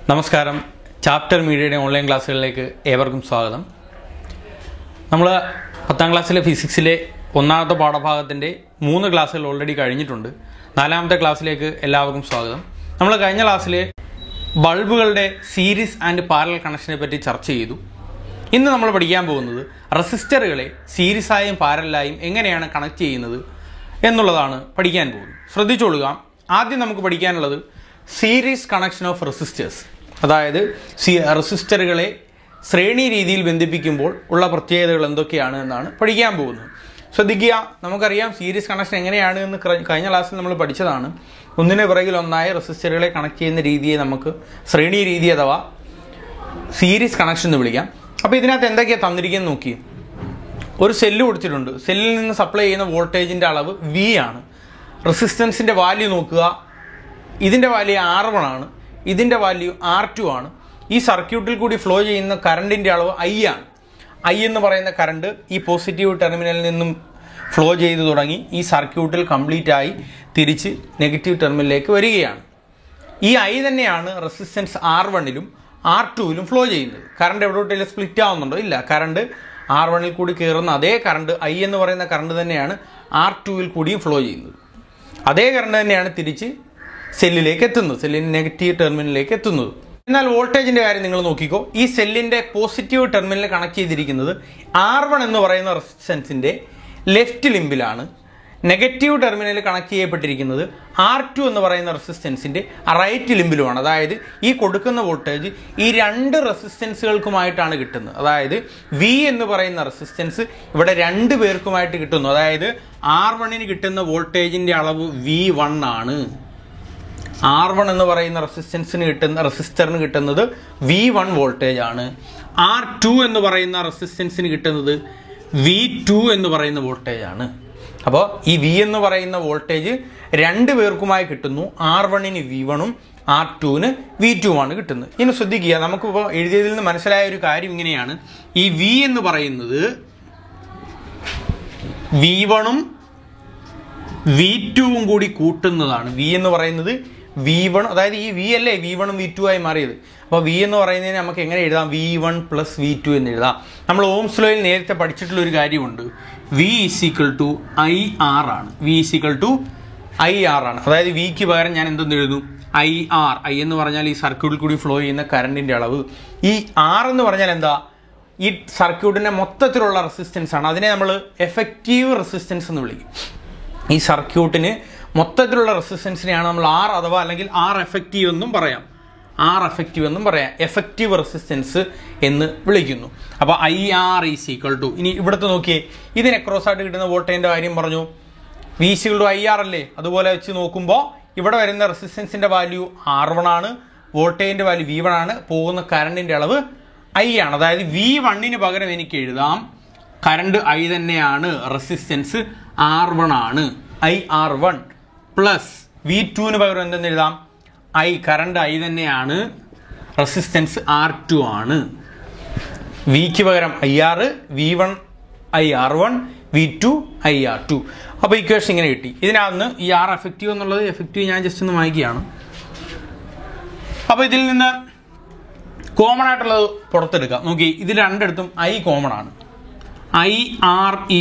നമസ്കാരം. ചാപ്റ്റർ മീഡിയയുടെ ഓൺലൈൻ ക്ലാസ്സുകളിലേക്ക് ഏവർക്കും സ്വാഗതം. നമ്മൾ 10ാം ക്ലാസ്സിലെ ഫിസിക്സിലെ ഒന്നാമത്തെ പാഠഭാഗത്തിൻ്റെ 3 ക്ലാസ്സുകൾ ഓൾറെഡി കഴിഞ്ഞിട്ടുണ്ട്. 4ാമത്തെ ക്ലാസ്സിലേക്ക് എല്ലാവർക്കും സ്വാഗതം. നമ്മൾ കഴിഞ്ഞ ക്ലാസ്സിൽ ബൾബുകളുടെ സീരീസ് ആൻഡ് പാരലൽ കണക്ഷനെ പറ്റി ചർച്ച ചെയ്തു. ഇന്ന് നമ്മൾ പഠിക്കാൻ പോകുന്നത് റെസിസ്റ്ററുകളെ സീരീസായും പാരലായും എങ്ങനെയാണ് കണക്ട് ചെയ്യുന്നത് എന്നുള്ളതാണ് പഠിക്കാൻ പോകുന്നത്. ശ്രദ്ധിച്ചോളുക. ആദ്യം നമുക്ക് പഠിക്കാനുള്ളത് സീരീസ് കണക്ഷൻ ഓഫ് റെസിസ്റ്റേഴ്സ്, അതായത് റെസിസ്റ്ററുകളെ ശ്രേണി രീതിയിൽ ബന്ധിപ്പിക്കുമ്പോൾ ഉള്ള പ്രത്യേകതകൾ എന്തൊക്കെയാണ് എന്നാണ് പഠിക്കാൻ പോകുന്നത്. ശ്രദ്ധിക്കുക. നമുക്കറിയാം സീരീസ് കണക്ഷൻ എങ്ങനെയാണ് എന്ന് കഴിഞ്ഞ ക്ലാസ്സിൽ നമ്മൾ പഠിച്ചതാണ്. ഒന്നിന് പിറകിൽ ഒന്നായി റെസിസ്റ്ററുകളെ കണക്ട് ചെയ്യുന്ന രീതിയെ നമുക്ക് ശ്രേണി രീതി അഥവാ സീരീസ് കണക്ഷൻ എന്ന് വിളിക്കാം. അപ്പോൾ ഇതിനകത്ത് എന്തൊക്കെയാണ് തന്നിരിക്കുന്നത് നോക്കി. ഒരു സെല്ല് കൊടുത്തിട്ടുണ്ട്. സെല്ലിൽ നിന്ന് സപ്ലൈ ചെയ്യുന്ന വോൾട്ടേജിൻ്റെ അളവ് V ആണ്. റെസിസ്റ്റൻസിൻ്റെ വാല്യൂ നോക്കുക. ഇതിൻ്റെ വാല്യൂ R1 ആണ്, ഇതിൻ്റെ വാല്യൂ R2 ആണ്. ഈ സർക്യൂട്ടിൽ കൂടി ഫ്ലോ ചെയ്യുന്ന കറണ്ടിൻ്റെ അളവ് I ആണ്. I എന്ന് പറയുന്ന കറണ്ട് ഈ പോസിറ്റീവ് ടെർമിനലിൽ നിന്നും ഫ്ലോ ചെയ്തു തുടങ്ങി ഈ സർക്യൂട്ടിൽ കംപ്ലീറ്റ് ആയി തിരിച്ച് നെഗറ്റീവ് ടെർമിനലിലേക്ക് വരികയാണ്. ഈ I തന്നെയാണ് റെസിസ്റ്റൻസ് R1ലും R2ലും ഫ്ലോ ചെയ്യുന്നത്. കറണ്ട് എവിടോട്ടെങ്കിലും സ്പ്ലിറ്റ് ആവുന്നുണ്ടോ? ഇല്ല. കറണ്ട് R1ൽ കൂടി കയറുന്ന അതേ കറണ്ട് I എന്ന് പറയുന്ന കറണ്ട് തന്നെയാണ് R2ൽ കൂടിയും ഫ്ലോ ചെയ്യുന്നത്. അതേ കറണ്ട് തന്നെയാണ് തിരിച്ച് സെല്ലിലേക്ക് എത്തുന്നത്, സെല്ലിൻ്റെ നെഗറ്റീവ് ടെർമിനലിലേക്ക് എത്തുന്നത്. എന്നാൽ വോൾട്ടേജിൻ്റെ കാര്യം നിങ്ങൾ നോക്കിക്കോ. ഈ സെല്ലിൻ്റെ പോസിറ്റീവ് ടെർമിനൽ കണക്ട് ചെയ്തിരിക്കുന്നത് R1 എന്ന് പറയുന്ന റെസിസ്റ്റൻസിൻ്റെ ലെഫ്റ്റ് ലിംബിലാണ്. നെഗറ്റീവ് ടെർമിനൽ കണക്ട് ചെയ്യപ്പെട്ടിരിക്കുന്നത് R2 എന്ന് പറയുന്ന റെസിസ്റ്റൻസിൻ്റെ റൈറ്റ് ലിംബിലുമാണ്. അതായത് ഈ കൊടുക്കുന്ന വോൾട്ടേജ് ഈ രണ്ട് റെസിസ്റ്റൻസുകൾക്കുമായിട്ടാണ് കിട്ടുന്നത്. അതായത് V എന്ന് പറയുന്ന റെസിസ്റ്റൻസ് ഇവിടെ 2 പേർക്കുമായിട്ട് കിട്ടുന്നു. അതായത് R1ന് കിട്ടുന്ന വോൾട്ടേജിൻ്റെ അളവ് V1 ആണ്. R1 എന്ന് പറയുന്ന റെസിസ്റ്ററിന് കിട്ടുന്നത് V1 വോൾട്ടേജ് ആണ്. R2 എന്ന് പറയുന്ന റെസിസ്റ്റൻസിന് കിട്ടുന്നത് V2 എന്ന് പറയുന്ന വോൾട്ടേജ് ആണ്. അപ്പോൾ ഈ V എന്ന് പറയുന്ന വോൾട്ടേജ് 2 പേർക്കുമായി കിട്ടുന്നു. R1ന് V1ഉം R2ന് V2 ആണ് കിട്ടുന്നത്. ഇനി ശ്രദ്ധിക്കുക. നമുക്കിപ്പോൾ എഴുതിയതിൽ നിന്ന് മനസ്സിലായ ഒരു കാര്യം ഇങ്ങനെയാണ്. ഈ V എന്ന് പറയുന്നത് V1ഉം V2ഉം കൂടി കൂട്ടുന്നതാണ്. V എന്ന് പറയുന്നത് V1, അതായത് ഈ V അല്ലേ V1ഉം V2 ആയി മാറിയത്. അപ്പോൾ V എന്ന് പറയുന്നതിന് നമുക്ക് എങ്ങനെ എഴുതാം? V1 + V2 എന്ന് എഴുതാം. നമ്മൾ ഓംസ് ലോയിൽ നേരത്തെ പഠിച്ചിട്ടുള്ളൊരു കാര്യമുണ്ട്. V = IR ആണ്. V = IR ആണ്. അതായത് Vക്ക് പകരം ഞാൻ എന്തെന്ന് എഴുതും? IR. I എന്ന് പറഞ്ഞാൽ ഈ സർക്യൂട്ടിൽ കൂടി ഫ്ലോ ചെയ്യുന്ന കറണ്ടിൻ്റെ അളവ്. ഈ R എന്ന് പറഞ്ഞാൽ എന്താ? ഈ സർക്യൂട്ടിൻ്റെ മൊത്തത്തിലുള്ള റെസിസ്റ്റൻസ് ആണ്. അതിനെ നമ്മൾ എഫക്റ്റീവ് റെസിസ്റ്റൻസ് എന്ന് വിളിക്കും. ഈ സർക്യൂട്ടിന് മൊത്തത്തിലുള്ള റെസിസ്റ്റൻസിനെയാണ് നമ്മൾ R അഥവാ അല്ലെങ്കിൽ R എഫക്റ്റീവ് എന്നും പറയാം. എഫക്റ്റീവ് റെസിസ്റ്റൻസ് എന്ന് വിളിക്കുന്നു. അപ്പോൾ IR = ഇനി ഇവിടുത്തെ നോക്കിയേ. ഇതിന് അക്രോസ് ആയിട്ട് കിട്ടുന്ന വോൾട്ടേജിൻ്റെ കാര്യം പറഞ്ഞു. V = IR അല്ലേ? അതുപോലെ വെച്ച് നോക്കുമ്പോൾ ഇവിടെ വരുന്ന റെസിസ്റ്റൻസിൻ്റെ വാല്യൂ R1 ആണ്, വോൾട്ടേജിൻ്റെ വാല്യൂ V1 ആണ്, പോകുന്ന കറണ്ടിൻ്റെ അളവ് I ആണ്. അതായത് V1ന് പകരം എനിക്ക് എഴുതാം കറണ്ട് I തന്നെയാണ്, റെസിസ്റ്റൻസ് R1 ആണ്, IR1 പ്ലസ് V2ന് പകരം എന്തെന്ന് എഴുതാം? കറണ്ട് I തന്നെയാണ്, റെസിസ്റ്റൻസ് R2 ആണ്. Vക്ക് പകരം IR, V1 IR1, V2 IR2. അപ്പോൾ ഇക്വേഷൻ ഇങ്ങനെ കിട്ടി. ഇതിനകത്ത് ഈ R എഫക്റ്റീവ് എന്നുള്ളത് എഫക്റ്റീവ് ഞാൻ ജസ്റ്റ് ഒന്ന് വായിക്കുകയാണ്. അപ്പോൾ ഇതിൽ നിന്ന് കോമൺ ആയിട്ടുള്ളത് പുറത്തെടുക്കാം. നോക്കി, ഇതിൽ രണ്ടിടത്തും I കോമൺ ആണ്. IR =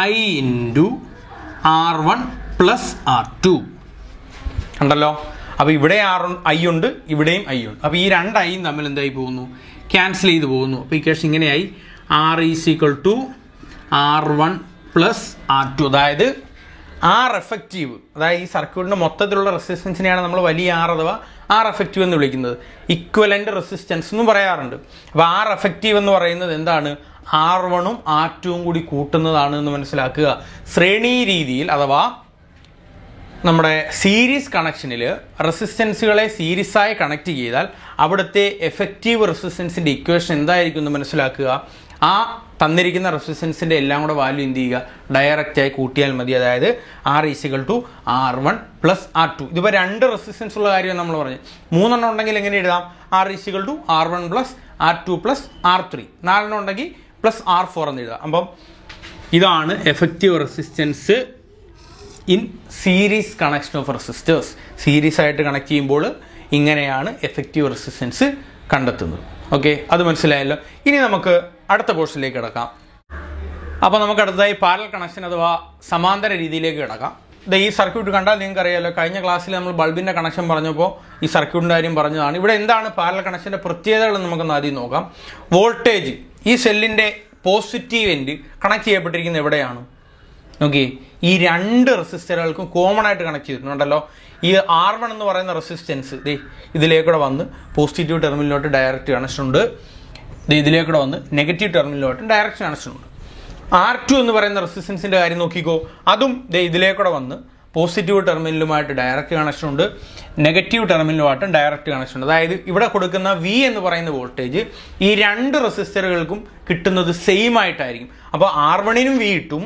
I × R1 + R2 ഉണ്ടല്ലോ. അപ്പോൾ ഇവിടെ I ഉണ്ട്, ഇവിടെയും I ഉണ്ട്. അപ്പോൾ ഈ രണ്ട് I തമ്മിൽ എന്തായി പോകുന്നു? ക്യാൻസൽ ചെയ്ത് പോകുന്നു. അപ്പോൾ ഇക്വേഷൻ ഇങ്ങനെയായി. R = R1 + R2. അതായത് R എഫക്റ്റീവ്, അതായത് ഈ സർക്യൂട്ടിൻ്റെ മൊത്തത്തിലുള്ള റെസിസ്റ്റൻസിനെയാണ് നമ്മൾ വലിയ R അഥവാ R എഫക്റ്റീവ് എന്ന് വിളിക്കുന്നത്. ഇക്വലൻ്റ് റെസിസ്റ്റൻസ് എന്നും പറയാറുണ്ട്. അപ്പോൾ R എഫക്റ്റീവ് എന്ന് പറയുന്നത് എന്താണ്? R1ഉം R2ഉം കൂടി കൂട്ടുന്നതാണ് എന്ന് മനസ്സിലാക്കുക. ശ്രേണി രീതിയിൽ അഥവാ നമ്മുടെ സീരീസ് കണക്ഷനിൽ റെസിസ്റ്റൻസുകളെ സീരീസായി കണക്ട് ചെയ്താൽ അവിടുത്തെ എഫക്റ്റീവ് റെസിസ്റ്റൻസിൻ്റെ ഇക്വേഷൻ എന്തായിരിക്കും എന്ന് മനസ്സിലാക്കുക. ആ തന്നിരിക്കുന്ന റെസിസ്റ്റൻസിൻ്റെ എല്ലാം കൂടെ വാല്യൂ എന്ത് ചെയ്യുക? ഡയറക്റ്റായി കൂട്ടിയാൽ മതി. അതായത് R = R1 + R2. ഇതിപ്പോൾ 2 റെസിസ്റ്റൻസ് ഉള്ള കാര്യമാണ് നമ്മൾ പറഞ്ഞത്. 3 എണ്ണം ഉണ്ടെങ്കിൽ എങ്ങനെ എഴുതാം? R = R1 + R2 + R3. 4 എണ്ണം ഉണ്ടെങ്കിൽ +R4 എന്ന് എഴുതാം. അപ്പം ഇതാണ് effective resistance in series connection of resistors. Series ആയിട്ട് കണക്ട് ചെയ്യുമ്പോൾ ഇങ്ങനെയാണ് എഫക്റ്റീവ് റെസിസ്റ്റൻസ് കണ്ടെത്തുന്നത്. ഓക്കെ, അത് മനസ്സിലായല്ലോ. ഇനി നമുക്ക് അടുത്ത പോർഷനിലേക്ക് കിടക്കാം. അപ്പോൾ നമുക്ക് അടുത്തതായി പാരലൽ കണക്ഷൻ അഥവാ സമാന്തര രീതിയിലേക്ക് കിടക്കാം. ഈ സർക്യൂട്ട് കണ്ടാൽ നിങ്ങൾക്ക് അറിയാമല്ലോ, കഴിഞ്ഞ ക്ലാസ്സിൽ നമ്മൾ ബൾബിൻ്റെ കണക്ഷൻ പറഞ്ഞപ്പോൾ ഈ സർക്യൂട്ടിൻ്റെ കാര്യം പറഞ്ഞതാണ്. ഇവിടെ എന്താണ് പാരലൽ കണക്ഷൻ്റെ പ്രത്യേകതകൾ നമുക്കൊന്ന് ആദ്യം നോക്കാം. വോൾട്ടേജ് ഈ സെല്ലിൻ്റെ പോസിറ്റീവ് എൻഡ് കണക്ട് ചെയ്യപ്പെട്ടിരിക്കുന്നത് എവിടെയാണ്? ഓക്കെ, ഈ രണ്ട് റെസിസ്റ്ററുകൾക്കും കോമൺ ആയിട്ട് കണക്ട് ചെയ്തിട്ടുണ്ടല്ലോ. ഈ R1 എന്ന് പറയുന്ന റെസിസ്റ്റൻസ് ഇതിലേക്കൂടെ വന്ന് പോസിറ്റീവ് ടെർമിനലിലോട്ട് ഡയറക്റ്റ് കണക്ഷൻ ഉണ്ട്. ഇതിലേക്കൂടെ വന്ന് നെഗറ്റീവ് ടെർമിനലിലോട്ട് ഡയറക്റ്റ് കണക്ഷൻ ഉണ്ട്. R2 എന്ന് പറയുന്ന റെസിസ്റ്റൻസിൻ്റെ കാര്യം നോക്കിക്കോ, അതും ഇതിലേക്കൂടെ വന്ന് പോസിറ്റീവ് ടെർമിനലുമായിട്ട് ഡയറക്റ്റ് കണക്ഷൻ ഉണ്ട്, നെഗറ്റീവ് ടെർമിനലുമായിട്ടും ഡയറക്റ്റ് കണക്ഷൻ ഉണ്ട്. അതായത് ഇവിടെ കൊടുക്കുന്ന V എന്ന് പറയുന്ന വോൾട്ടേജ് ഈ രണ്ട് റെസിസ്റ്ററുകൾക്കും കിട്ടുന്നത് സെയിം ആയിട്ടായിരിക്കും. അപ്പോൾ R1നും V കിട്ടും,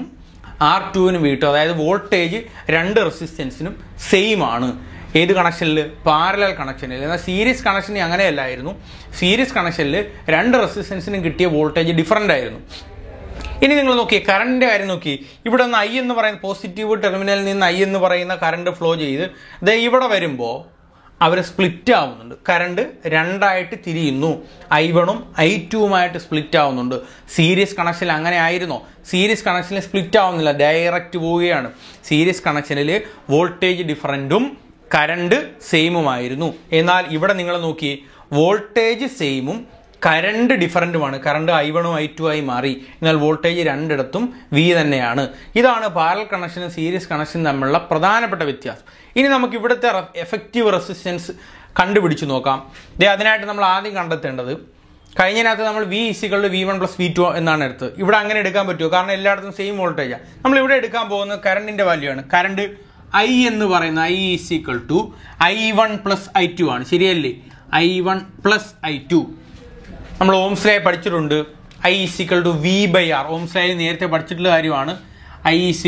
R2നും V കിട്ടും. അതായത് വോൾട്ടേജ് രണ്ട് റെസിസ്റ്റൻസിനും സെയിം ആണ്. ഏത് കണക്ഷനിൽ? പാരലൽ കണക്ഷനിൽ. എന്നാൽ സീരീസ് കണക്ഷനിൽ അങ്ങനെയല്ലായിരുന്നു. സീരീസ് കണക്ഷനിൽ രണ്ട് റെസിസ്റ്റൻസിനും കിട്ടിയ വോൾട്ടേജ് ഡിഫറൻ്റ് ആയിരുന്നു. ഇനി നിങ്ങൾ നോക്കി കറണ്ടിൻ്റെ കാര്യം നോക്കി. ഇവിടെ നിന്ന് I എന്ന് പറയുന്ന പോസിറ്റീവ് ടെർമിനലിൽ നിന്ന് I എന്ന് പറയുന്ന കറണ്ട് ഫ്ലോ ചെയ്ത് ഇവിടെ വരുമ്പോൾ അവർ സ്പ്ലിറ്റ് ആവുന്നുണ്ട്. കറണ്ട് രണ്ടായിട്ട് തിരിയുന്നു. I1ഉം I2ഉമായിട്ട് സ്പ്ലിറ്റ് ആവുന്നുണ്ട്. സീരീസ് കണക്ഷനിൽ അങ്ങനെ ആയിരുന്നോ? സീരീസ് കണക്ഷനിൽ സ്പ്ലിറ്റ് ആവുന്നില്ല, ഡയറക്റ്റ് പോവുകയാണ്. സീരീസ് കണക്ഷനിൽ വോൾട്ടേജ് ഡിഫറൻറ്റും കറണ്ട് സെയിമുമായിരുന്നു. എന്നാൽ ഇവിടെ നിങ്ങൾ നോക്കി, വോൾട്ടേജ് സെയിമും കറണ്ട് ഡിഫറൻറ്റുമാണ്. കറണ്ട് I1ഉം I2 ആയി മാറി. എന്നാൽ വോൾട്ടേജ് രണ്ടിടത്തും V തന്നെയാണ്. ഇതാണ് പാരലൽ കണക്ഷനും സീരീസ് കണക്ഷനും തമ്മിലുള്ള പ്രധാനപ്പെട്ട വ്യത്യാസം. ഇനി നമുക്ക് ഇവിടുത്തെ എഫക്റ്റീവ് റെസിസ്റ്റൻസ് കണ്ടുപിടിച്ച് നോക്കാം. അതിനായിട്ട് നമ്മൾ ആദ്യം കണ്ടെത്തേണ്ടത്, കഴിഞ്ഞതിനകത്ത് നമ്മൾ V = V1 + V2 എന്നാണ് എടുത്തത്. ഇവിടെ അങ്ങനെ എടുക്കാൻ പറ്റുമോ? കാരണം എല്ലായിടത്തും സെയിം വോൾട്ടേജാണ്. നമ്മൾ ഇവിടെ എടുക്കാൻ പോകുന്നത് കറണ്ടിൻ്റെ വാല്യൂ ആണ്. കറണ്ട് I എന്ന് പറയുന്ന I = I1 + I2 ആണ്. ശരിയല്ലേ? I1 + I2 നമ്മൾ ഓംസ് ലോ പഠിച്ചിട്ടുണ്ട്. I = V/R. ഓംസ് ലോയിൽ നേരത്തെ പഠിച്ചിട്ടുള്ള കാര്യമാണ്. I =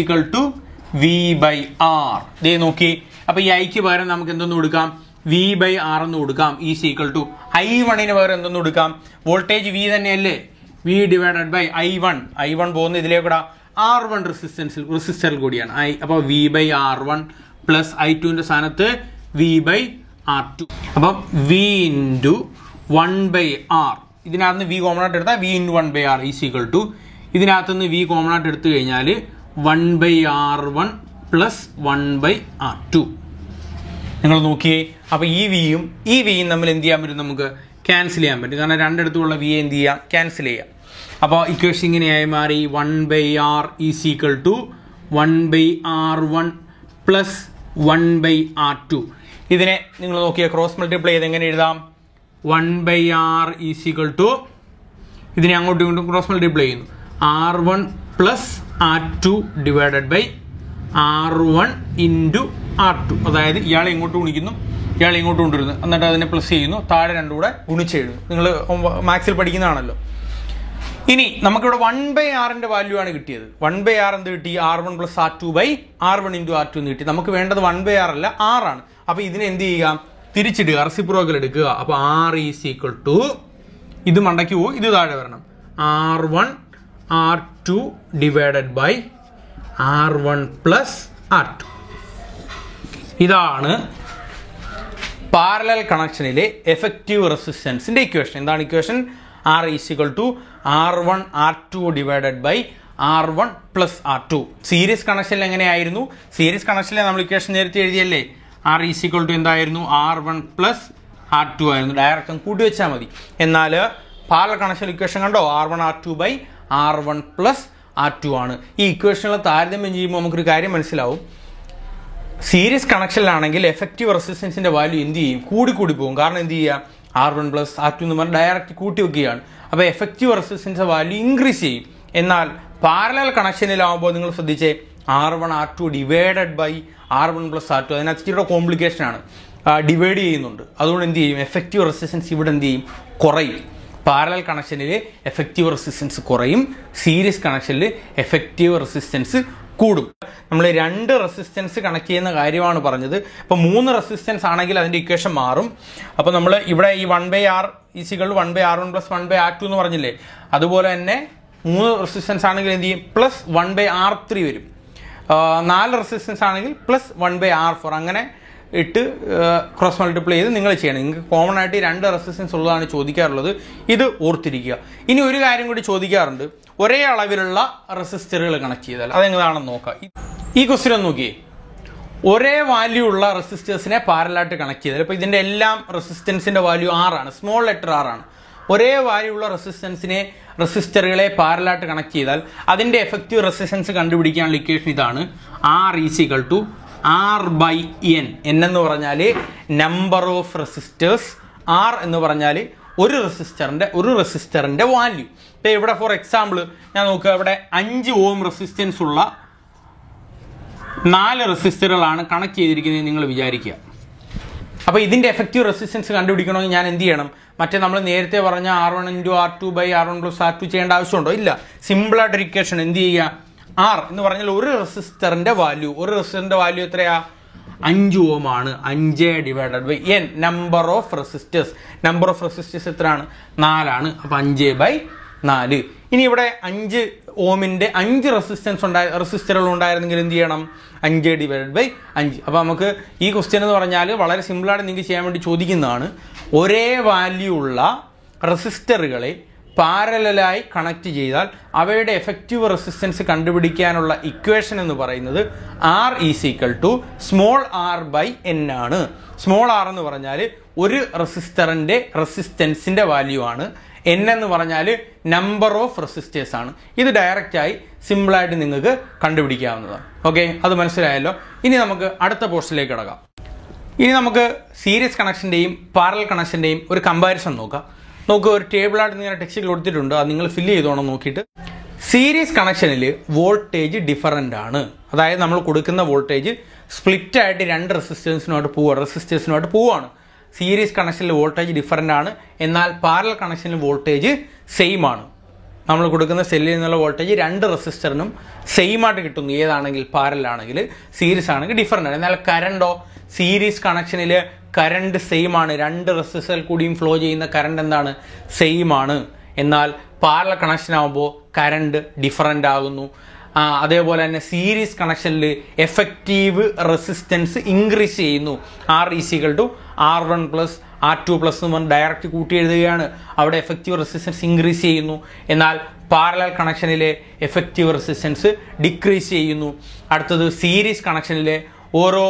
V/R. ഇതേ നോക്കി. അപ്പോൾ ഈ ഐക്ക് പകരം നമുക്ക് എന്തൊന്ന് കൊടുക്കാം? V/R എന്ന് കൊടുക്കാം. E = I1ന് പകരം എന്തൊന്ന് കൊടുക്കാം? വോൾട്ടേജ് V തന്നെയല്ലേ? V/I1. I1 പോകുന്ന ഇതിലേക്കൂടെ R1 റെസിസ്റ്ററിൽ കൂടിയാണ്. അപ്പോൾ V/R1 + I2ൻ്റെ സ്ഥാനത്ത് V/R2. അപ്പം V × 1/R. ഇതിനകത്ത് നിന്ന് V കോമൺ ആയിട്ട് എടുത്താൽ V × 1/R = ഇതിനകത്ത് നിന്ന് V കോമൺ ആയിട്ട് എടുത്തു കഴിഞ്ഞാൽ 1/R1 + 1/R2. നിങ്ങൾ നോക്കിയേ. അപ്പോൾ ഈ Vയും ഈ Vയും തമ്മിൽ എന്ത് ചെയ്യാൻ പറ്റും? നമുക്ക് ക്യാൻസൽ ചെയ്യാൻ പറ്റും. കാരണം രണ്ടിടത്തുള്ള V എന്ത് ചെയ്യാം? ക്യാൻസൽ ചെയ്യാം. അപ്പോൾ ഇക്വേഷൻ ഇങ്ങനെയായി മാറി. 1/R = 1/R1 + 1/R2. ഇതിനെ നിങ്ങൾ നോക്കിയാൽ ക്രോസ് മൾട്ടിപ്ലൈ ചെയ്ത് എങ്ങനെ എഴുതാം? 1/R = ഇതിനെ അങ്ങോട്ടും ഇങ്ങോട്ടും ക്രോസ് മൾട്ടിപ്ലൈ ചെയ്യുന്നു. R1 + R2 / R1 × R2. അതായത് ഇയാളെ ഇങ്ങോട്ട് ഗുണിക്കുന്നു, ഇയാളെ ഇങ്ങോട്ട് കൊണ്ടുവരുന്നു, എന്നിട്ട് അതിനെ പ്ലസ് ചെയ്യുന്നു, താഴെ രണ്ടും കൂടെ ഗുണിച്ചെഴുതുന്നു. നിങ്ങൾ മാത്സിൽ പഠിക്കുന്നതാണല്ലോ. ഇനി നമുക്കിവിടെ 1/Rന്റെ വാല്യൂ ആണ് കിട്ടിയത്. 1/R എന്ത് കിട്ടി? R1 + R2 / R1 × R2 എന്ന് കിട്ടി. നമുക്ക് വേണ്ടത് 1/R അല്ല, R ആണ്. അപ്പോൾ ഇതിനെ എന്ത് ചെയ്യുക? തിരിച്ചിടുക, റെസിപ്രോക്കൽ എടുക്കുക. അപ്പോൾ R = ഇത് മണ്ടയ്ക്ക് പോകും, ഇത് താഴെ വരണം. R1 R2 / R1 + R2. ഇതാണ് പാരലൽ കണക്ഷനിലെ എഫക്റ്റീവ് റെസിസ്റ്റൻസിന്റെ ഇക്വേഷൻ. എന്താണ് equation? R = R1 R2 / R1 + R2. Series കണക്ഷനിൽ എങ്ങനെയായിരുന്നു? സീരീസ് കണക്ഷനിൽ നമ്മൾ ഇക്വേഷൻ നേരത്തെ എഴുതിയല്ലേ? R = എന്തായിരുന്നു? R1 + R2 ആയിരുന്നു. ഡയറക്റ്റ് കൂട്ടി വെച്ചാൽ മതി. എന്നാൽ പാരലൽ കണക്ഷൻ ഇക്വേഷൻ കണ്ടോ? R1 R2 / R1 + R2 ആണ്. ഈ ഇക്വേഷനുകൾ താരതമ്യം ചെയ്യുമ്പോൾ നമുക്കൊരു കാര്യം മനസ്സിലാവും. സീരീസ് കണക്ഷനിലാണെങ്കിൽ എഫക്റ്റീവ് റെസിസ്റ്റൻസിന്റെ വാല്യൂ എന്ത് ചെയ്യും? കൂടി പോകും. കാരണം എന്ത് ചെയ്യുക? R1 + R2 എന്ന് പറഞ്ഞാൽ ഡയറക്റ്റ് കൂട്ടി വെക്കുകയാണ്. അപ്പോൾ എഫക്റ്റീവ് റെസിസ്റ്റൻസ് വാല്യൂ ഇൻക്രീസ് ചെയ്യും. എന്നാൽ പാരലൽ കണക്ഷനിലാവുമ്പോൾ നിങ്ങൾ ശ്രദ്ധിച്ചേ, R1 R2 / R1 + R2 അതിനകത്ത് ഇച്ചിരി കോംപ്ലിക്കേഷൻ ആണ്. ഡിവൈഡ് ചെയ്യുന്നുണ്ട്. അതുകൊണ്ട് എന്ത് ചെയ്യും? എഫക്റ്റീവ് റെസിസ്റ്റൻസ് ഇവിടെ എന്ത് ചെയ്യും? കുറയും. പാരലൽ കണക്ഷനിൽ എഫക്റ്റീവ് റെസിസ്റ്റൻസ് കുറയും, സീരീസ് കണക്ഷനിൽ എഫക്റ്റീവ് റെസിസ്റ്റൻസ് കൂടും. നമ്മൾ രണ്ട് റെസിസ്റ്റൻസ് കണക്ട് ചെയ്യുന്ന കാര്യമാണ് പറഞ്ഞത്. അപ്പോൾ 3 റെസിസ്റ്റൻസ് ആണെങ്കിൽ അതിൻ്റെ ഇക്വേഷൻ മാറും. അപ്പോൾ നമ്മൾ ഇവിടെ ഈ 1/R = 1/R1 + 1/R2 എന്ന് പറഞ്ഞില്ലേ? അതുപോലെ തന്നെ 3 റെസിസ്റ്റൻസ് ആണെങ്കിൽ എന്ത് ചെയ്യും? +1/R3 വരും. 4 റെസിസ്റ്റൻസ് ആണെങ്കിൽ +1/R4. അങ്ങനെ ഇട്ട് ക്രോസ് മൾട്ടിപ്ലൈ ചെയ്ത് നിങ്ങൾ ചെയ്യണം. നിങ്ങൾക്ക് കോമൺ ആയിട്ട് 2 റെസിസ്റ്റൻസ് ഉള്ളതാണ് ചോദിക്കാറുള്ളത്. ഇത് ഓർത്തിരിക്കുക. ഇനി ഒരു കാര്യം കൂടി ചോദിക്കാറുണ്ട്, ഒരേ അളവിലുള്ള റെസിസ്റ്ററുകൾ കണക്ട് ചെയ്താൽ അതെങ്ങനെയാണെന്ന് നോക്കാം. ഈ ക്വസ്റ്റ്യൻ ഒന്ന് നോക്കിയേ. ഒരേ വാല്യൂ ഉള്ള റെസിസ്റ്റേഴ്സിനെ പാരലായിട്ട് കണക്ട് ചെയ്താൽ, ഇപ്പോൾ ഇതിൻ്റെ എല്ലാം റെസിസ്റ്റൻസിൻ്റെ വാല്യൂ 6 ആണ്, സ്മോൾ ലെറ്റർ 6 ആണ്. ഒരേ വാല്യൂ ഉള്ള റെസിസ്റ്ററുകളെ പാരലായിട്ട് കണക്ട് ചെയ്താൽ അതിൻ്റെ എഫക്റ്റീവ് റെസിസ്റ്റൻസ് കണ്ടുപിടിക്കാനുള്ള ഇക്വേഷൻ ഇതാണ്. R = R/N. N എന്ന് പറഞ്ഞാൽ നമ്പർ ഓഫ് റെസിസ്റ്റേഴ്സ്, R എന്ന് പറഞ്ഞാൽ ഒരു റെസിസ്റ്ററിൻ്റെ വാല്യൂ. ഇപ്പോൾ ഇവിടെ ഫോർ എക്സാമ്പിൾ ഞാൻ നോക്കുക, ഇവിടെ 5 ഓം റെസിസ്റ്റൻസ് ഉള്ള 4 റെസിസ്റ്ററുകളാണ് കണക്ട് ചെയ്തിരിക്കുന്നത് നിങ്ങൾ വിചാരിക്കുക. അപ്പോൾ ഇതിൻ്റെ എഫക്റ്റീവ് റെസിസ്റ്റൻസ് കണ്ടുപിടിക്കണമെങ്കിൽ ഞാൻ എന്ത് ചെയ്യണം? മറ്റേ നമ്മൾ നേരത്തെ പറഞ്ഞ R1 × R2/R1 + R2 ചെയ്യേണ്ട ആവശ്യമുണ്ടോ? ഇല്ല. സിമ്പിളായിട്ടൊരു ഇക്വേഷൻ എന്ത് ചെയ്യുക? R എന്ന് പറഞ്ഞാൽ ഒരു റെസിസ്റ്ററിൻ്റെ വാല്യൂ എത്രയാ? 5 ഓം ആണ്. 5/N നമ്പർ ഓഫ് റെസിസ്റ്റേഴ്സ് എത്രയാണ്? 4 ആണ്. അപ്പോൾ 5/4. ഇനി ഇവിടെ 5 ഓമിൻ്റെ 5 റെസിസ്റ്ററുകൾ ഉണ്ടായിരുന്നെങ്കിൽ എന്ത് ചെയ്യണം? 5/5. അപ്പോൾ നമുക്ക് ഈ ക്വസ്റ്റ്യൻ എന്ന് പറഞ്ഞാൽ വളരെ സിമ്പിളായിട്ട് നിങ്ങൾക്ക് ചെയ്യാൻ വേണ്ടി ചോദിക്കുന്നതാണ്. ഒരേ വാല്യൂ ഉള്ള റെസിസ്റ്ററുകളെ പാരലലായി കണക്ട് ചെയ്താൽ അവയുടെ എഫക്റ്റീവ് റെസിസ്റ്റൻസ് കണ്ടുപിടിക്കാനുള്ള ഇക്വേഷൻ എന്ന് പറയുന്നത് R = r/N ആണ്. സ്മോൾ r എന്ന് പറഞ്ഞാൽ ഒരു റെസിസ്റ്റൻസിൻ്റെ വാല്യൂ ആണ്. N എന്ന് പറഞ്ഞാൽ നമ്പർ ഓഫ് റെസിസ്റ്റേഴ്സ് ആണ്. ഇത് ഡയറക്റ്റായി സിമ്പിളായിട്ട് നിങ്ങൾക്ക് കണ്ടുപിടിക്കാവുന്നതാണ്. ഓക്കെ, അത് മനസ്സിലായല്ലോ. ഇനി നമുക്ക് അടുത്ത പോർഷനിലേക്ക് കിടക്കാം. ഇനി നമുക്ക് സീരീസ് കണക്ഷൻ്റെയും പാരലൽ കണക്ഷൻ്റെയും ഒരു കമ്പാരിസൺ നോക്കാം. നമുക്ക് ഒരു ടേബിളായിട്ട് നിങ്ങൾ ടെക്സ്റ്റിൽ കൊടുത്തിട്ടുണ്ട്, അത് നിങ്ങൾ ഫില്ല് ചെയ്തോണം നോക്കിയിട്ട്. സീരീസ് കണക്ഷനിൽ വോൾട്ടേജ് ഡിഫറൻ്റ് ആണ്. അതായത് നമ്മൾ കൊടുക്കുന്ന വോൾട്ടേജ് സ്പ്ലിറ്റായിട്ട് 2 റെസിസ്റ്റേഴ്സിനുമായിട്ട് പോവുകയാണ്. സീരീസ് കണക്ഷനിൽ വോൾട്ടേജ് ഡിഫറൻ്റ് ആണ്, എന്നാൽ പാരലൽ കണക്ഷനിൽ വോൾട്ടേജ് സെയിം ആണ്. നമ്മൾ കൊടുക്കുന്ന സെല്ലിൽ നിന്നുള്ള വോൾട്ടേജ് 2 റെസിസ്റ്ററിനും സെയിം ആയിട്ട് കിട്ടുന്നു. ഏതാണെങ്കിൽ പാരലാണെങ്കിൽ, സീരീസ് ആണെങ്കിൽ ഡിഫറൻ്റ് ആണ്. എന്നാൽ കറണ്ടോ? സീരീസ് കണക്ഷനിൽ കറണ്ട് സെയിം ആണ്. 2 റെസിസ്റ്ററിൽ കൂടിയും ഫ്ലോ ചെയ്യുന്ന കറണ്ട് എന്താണ്? സെയിം ആണ്. എന്നാൽ പാരലൽ കണക്ഷൻ ആകുമ്പോൾ കറണ്ട് ഡിഫറൻ്റ് ആകുന്നു. അതേപോലെ തന്നെ സീരീസ് കണക്ഷനിൽ എഫക്റ്റീവ് റെസിസ്റ്റൻസ് ഇൻക്രീസ് ചെയ്യുന്നു. R = R1 + R2 + എന്ന് പറഞ്ഞ് ഡയറക്റ്റ് കൂട്ടി എഴുതുകയാണ്. അവിടെ എഫക്റ്റീവ് റെസിസ്റ്റൻസ് ഇൻക്രീസ് ചെയ്യുന്നു. എന്നാൽ പാരലൽ കണക്ഷനിലെ എഫക്റ്റീവ് റെസിസ്റ്റൻസ് ഡിക്രീസ് ചെയ്യുന്നു. അടുത്തത് സീരീസ് കണക്ഷനിലെ ഓരോ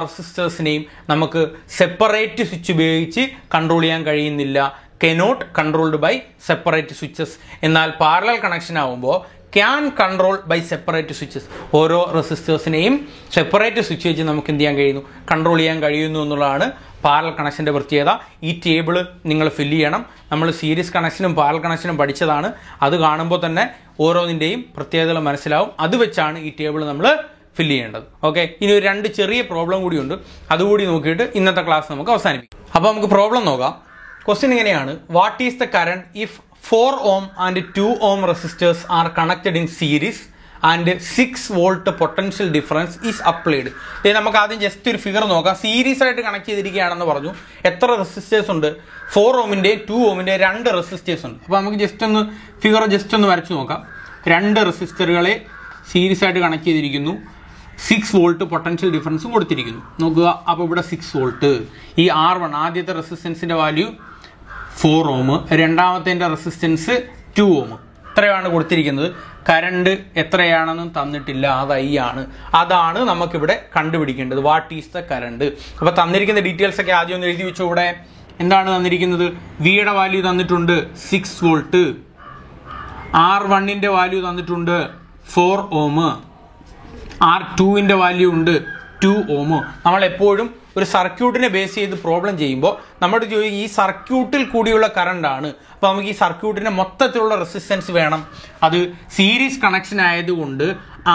റെസിസ്റ്റേഴ്സിനെയും നമുക്ക് സെപ്പറേറ്റ് സ്വിച്ച് ഉപയോഗിച്ച് കൺട്രോൾ ചെയ്യാൻ കഴിയുന്നില്ല. Cannot controlled by separate switches. എന്നാൽ പാരലൽ കണക്ഷൻ ആകുമ്പോൾ can control by separate switches. ഓരോ റെസിസ്റ്റേഴ്സിനെയും സെപ്പറേറ്റ് സ്വിച്ച് വെച്ച് നമുക്ക് എന്ത് ചെയ്യാൻ കഴിയുന്നു? കൺട്രോൾ ചെയ്യാൻ കഴിയുന്നു എന്നുള്ളതാണ് പാരലൽ കണക്ഷൻ്റെ പ്രത്യേകത. ഈ ടേബിൾ നിങ്ങൾ ഫില്ല് ചെയ്യണം. നമ്മൾ സീരീസ് കണക്ഷനും പാരലൽ കണക്ഷനും പഠിച്ചതാണ്. അത് കാണുമ്പോൾ തന്നെ ഓരോന്നിൻ്റെയും പ്രത്യേകതകൾ മനസ്സിലാവും. അത് വെച്ചാണ് ഈ ടേബിൾ നമ്മൾ ഫില്ല് ചെയ്യേണ്ടത്. ഓക്കെ, ഇനി ഒരു 2 ചെറിയ പ്രോബ്ലം കൂടിയുണ്ട്, അതുകൂടി നോക്കിയിട്ട് ഇന്നത്തെ ക്ലാസ് നമുക്ക് അവസാനിപ്പിക്കും. അപ്പോൾ നമുക്ക് പ്രോബ്ലം നോക്കാം. ക്വസ്റ്റ്യൻ ഇങ്ങനെയാണ്: what is the current if 4 ohm and 2 ohm resistors are connected in series and 6 volt potential difference is applied? നമുക്ക് ആദ്യം ജസ്റ്റ് ഒരു ഫിഗർ നോക്കാം. സീരീസ് ആയിട്ട് കണക്ട് ചെയ്തിരിക്കുകയാണെന്ന് പറഞ്ഞു. എത്ര റെസിസ്റ്റേഴ്സ് ഉണ്ട്? 4 ohമിൻ്റെ 2 ohമിൻ്റെ 2 റെസിസ്റ്റേഴ്സ് ഉണ്ട്. അപ്പോൾ നമുക്ക് ഫിഗർ ജസ്റ്റ് ഒന്ന് വരച്ച് നോക്കാം. 2 റെസിസ്റ്ററുകളെ സീരീസ് ആയിട്ട് കണക്ട് ചെയ്തിരിക്കുന്നു. 6 volt പൊട്ടൻഷ്യൽ ഡിഫറൻസും കൊടുത്തിരിക്കുന്നു. നോക്കുക, അപ്പോൾ ഇവിടെ 6 volt. ഈ R1 ആദ്യത്തെ റെസിസ്റ്റൻസിൻ്റെ വാല്യൂ 4 ohm, രണ്ടാമത്തെ റെസിസ്റ്റൻസ് 2 ohm. ഇത്രയാണ് കൊടുത്തിരിക്കുന്നത്. കറണ്ട് എത്രയാണെന്നും തന്നിട്ടില്ല, അത് I ആണ്. അതാണ് നമുക്കിവിടെ കണ്ടുപിടിക്കേണ്ടത്. What is the current? അപ്പോൾ തന്നിരിക്കുന്ന ഡീറ്റെയിൽസ് ഒക്കെ ആദ്യം ഒന്ന് എഴുതി വെച്ചു. ഇവിടെ എന്താണ് തന്നിരിക്കുന്നത്? വിയുടെ വാല്യൂ തന്നിട്ടുണ്ട് 6 volt. R1ൻ്റെ വാല്യൂ തന്നിട്ടുണ്ട് 4 ohm. R2ൻ്റെ വാല്യൂ ഉണ്ട് 2 ohm. നമ്മൾ എപ്പോഴും ഒരു സർക്യൂട്ടിനെ ബേസ് ചെയ്ത് പ്രോബ്ലം ചെയ്യുമ്പോൾ നമ്മുടെ ചോദിക്കും ഈ സർക്യൂട്ടിൽ കൂടിയുള്ള കറണ്ടാണ്. അപ്പോൾ നമുക്ക് ഈ സർക്യൂട്ടിൻ്റെ മൊത്തത്തിലുള്ള റെസിസ്റ്റൻസ് വേണം. അത് സീരീസ് കണക്ഷൻ ആയതുകൊണ്ട്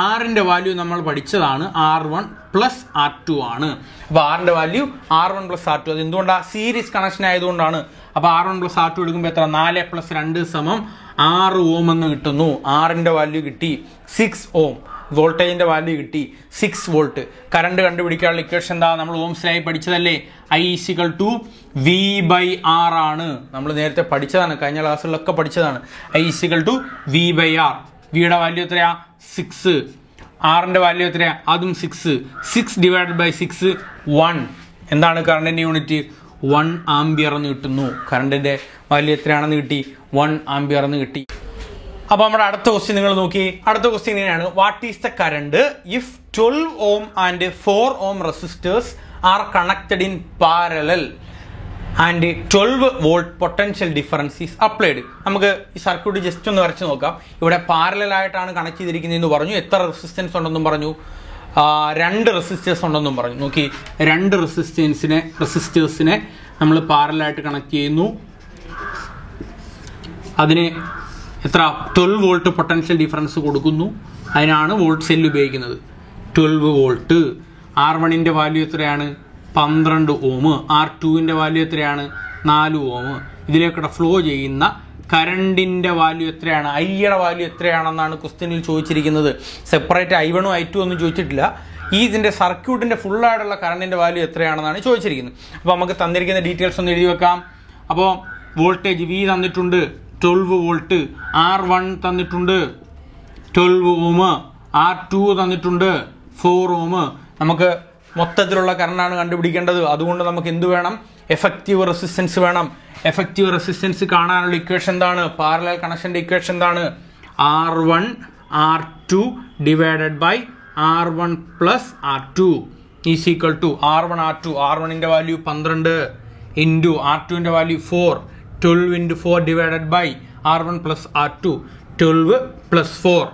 ആറിൻ്റെ വാല്യൂ നമ്മൾ പഠിച്ചതാണ് R1 + R2 ആണ്. അപ്പോൾ ആറിൻ്റെ വാല്യൂ R1 + R2. അത് എന്തുകൊണ്ടാണ്? സീരീസ് കണക്ഷൻ ആയതുകൊണ്ടാണ്. അപ്പോൾ R1 + R2 എടുക്കുമ്പോൾ എത്ര? 4 + 2 = 6 ohm എന്ന് കിട്ടുന്നു. ആറിൻ്റെ വാല്യൂ കിട്ടി 6 ohm. വോൾട്ടേജിൻ്റെ വാല്യൂ കിട്ടി 6 volt. കറണ്ട് കണ്ടുപിടിക്കാനുള്ള ഇക്വേഷൻ എന്താ? നമ്മൾ ഓംസിലായി പഠിച്ചതല്ലേ? I = V/R ആണ്. നമ്മൾ നേരത്തെ പഠിച്ചതാണ്, കഴിഞ്ഞ ക്ലാസ്സുകളിലൊക്കെ പഠിച്ചതാണ്. I = V/R. വിയുടെ വാല്യൂ എത്രയാ? 6. ആറിൻ്റെ വാല്യൂ എത്രയാണ്? അതും 6. 6 ഡിവൈഡഡ് ബൈ 6 1. എന്താണ് കറണ്ടിൻ്റെ യൂണിറ്റ്? 1 ആംപിയർ എന്ന് കിട്ടുന്നു. കറണ്ടിൻ്റെ വാല്യൂ എത്രയാണെന്ന് കിട്ടി? 1 ആംപിയർ എന്ന് കിട്ടി. അപ്പോൾ നമ്മുടെ അടുത്ത ക്വസ്റ്റ്യൻ നിങ്ങൾ നോക്കി. അടുത്ത ക്വസ്റ്റ്യൻ ഇങ്ങനെയാണ്: what is the current if 12 ohm and 4 ohm resistors are connected in parallel and 12 volt potential difference is applied? നമുക്ക് ഈ സർക്യൂട്ട് ജസ്റ്റ് ഒന്ന് വരച്ച് നോക്കാം. ഇവിടെ പാരലലായിട്ടാണ് കണക്ട് ചെയ്തിരിക്കുന്നതെന്ന് പറഞ്ഞു. എത്ര റെസിസ്റ്റൻസ് ഉണ്ടെന്നും പറഞ്ഞു? 2 റെസിസ്റ്റേഴ്സ് ഉണ്ടെന്നും പറഞ്ഞു. നോക്കി, 2 റെസിസ്റ്റേഴ്സിനെ നമ്മൾ പാരലായിട്ട് കണക്ട് ചെയ്യുന്നു. അതിന് എത്ര? 12 volt പൊട്ടൻഷ്യൽ ഡിഫറൻസ് കൊടുക്കുന്നു. അതിനാണ് വോൾട്ട് സെൽ ഉപയോഗിക്കുന്നത്. 12 volt. R1ൻ്റെ വാല്യൂ എത്രയാണ്? 12 ohm. R2ൻ്റെ വാല്യൂ എത്രയാണ്? 4 ohm. ഇതിലേക്കൂടെ ഫ്ലോ ചെയ്യുന്ന കറണ്ടിൻ്റെ വാല്യൂ എത്രയാണ്? ഐയുടെ വാല്യൂ എത്രയാണെന്നാണ് ക്വസ്റ്റ്യനിൽ ചോദിച്ചിരിക്കുന്നത്. സെപ്പറേറ്റ് I1 I2 ഒന്നും ചോദിച്ചിട്ടില്ല. ഇതിൻ്റെ സർക്യൂട്ടിൻ്റെ ഫുള്ളായിട്ടുള്ള കറണ്ടിൻ്റെ വാല്യൂ എത്രയാണെന്നാണ് ചോദിച്ചിരിക്കുന്നത്. അപ്പോൾ നമുക്ക് തന്നിരിക്കുന്ന ഡീറ്റെയിൽസ് ഒന്ന് എഴുതി വെക്കാം. അപ്പോൾ വോൾട്ടേജ് V തന്നിട്ടുണ്ട് 12 volt. R1 തന്നിട്ടുണ്ട് 12 ohm. R2 തന്നിട്ടുണ്ട് 4 ohm. നമുക്ക് മൊത്തത്തിലുള്ള കറണ്ടാണ് കണ്ടുപിടിക്കേണ്ടത്. അതുകൊണ്ട് നമുക്ക് എന്ത് വേണം? എഫക്റ്റീവ് റെസിസ്റ്റൻസ് വേണം. എഫക്റ്റീവ് റെസിസ്റ്റൻസ് കാണാനുള്ള ഇക്വേഷൻ എന്താണ്? പാരലൽ കണക്ഷൻ്റെ ഇക്വേഷൻ എന്താണ്? R1 R2 divided by R1 plus R2 is equal to R1 R2. R1ൻ്റെ വാല്യൂ 12 ഇൻറ്റു R2ൻ്റെ value 4. 12 into 4 divided by R1 plus R2. 12 plus 4.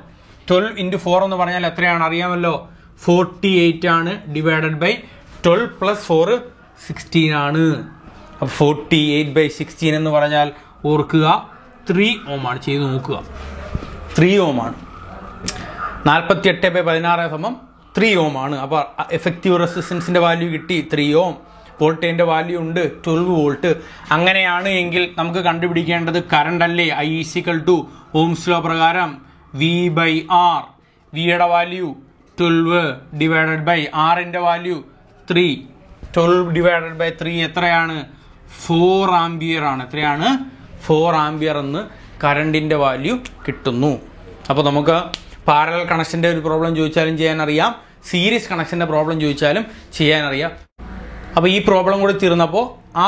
12 into 4 എന്ന് പറഞ്ഞാൽ എത്രയാണ് അറിയാമല്ലോ? 48 ആണ്. ഡിവൈഡഡ് ബൈ 12 plus 4 16 ആണ്. അപ്പോൾ 48 by 16 എന്ന് പറഞ്ഞാൽ ഓർക്കുക 3 ohm ആണ്. ചെയ്ത് നോക്കുക. 3 ohm ആണ്. 48 by 16 സമം 3 ohm ആണ്. അപ്പോൾ എഫക്റ്റീവ് റെസിസ്റ്റൻസിൻ്റെ വാല്യൂ കിട്ടി 3 ohm. വോൾട്ടേജിൻ്റെ വാല്യൂ ഉണ്ട് 12 volt. അങ്ങനെയാണ് എങ്കിൽ നമുക്ക് കണ്ടുപിടിക്കേണ്ടത് കറണ്ട് അല്ലേ? I = ഓംസ് ലോ പ്രകാരം V/R. വിയുടെ വാല്യൂ 12 ഡിവൈഡഡ് ബൈ ആറിൻ്റെ വാല്യൂ 3. 12 ഡിവൈഡഡ് ബൈ 3 എത്രയാണ്? 4 ആംപിയർ ആണ്. എത്രയാണ്? 4 ആംപിയർ എന്ന് കറണ്ടിൻ്റെ വാല്യൂ കിട്ടുന്നു. അപ്പോൾ നമുക്ക് പാരലൽ കണക്ഷൻ്റെ ഒരു പ്രോബ്ലം ചോദിച്ചാലും ചെയ്യാനറിയാം. സീരീസ് കണക്ഷൻ്റെ പ്രോബ്ലം ചോദിച്ചാലും ചെയ്യാനറിയാം. അപ്പോൾ ഈ പ്രോബ്ലം കൂടി തീർന്നപ്പോൾ ആ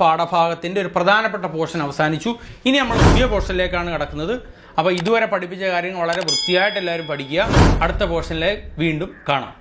പാഠഭാഗത്തിൻ്റെ ഒരു പ്രധാനപ്പെട്ട പോർഷൻ അവസാനിച്ചു. ഇനി നമ്മൾ പുതിയ പോർഷനിലേക്കാണ് കിടക്കുന്നത്. അപ്പോൾ ഇതുവരെ പഠിപ്പിച്ച കാര്യങ്ങൾ വളരെ വൃത്തിയായിട്ട് എല്ലാവരും പഠിക്കുക. അടുത്ത പോർഷനിലേക്ക് വീണ്ടും കാണാം.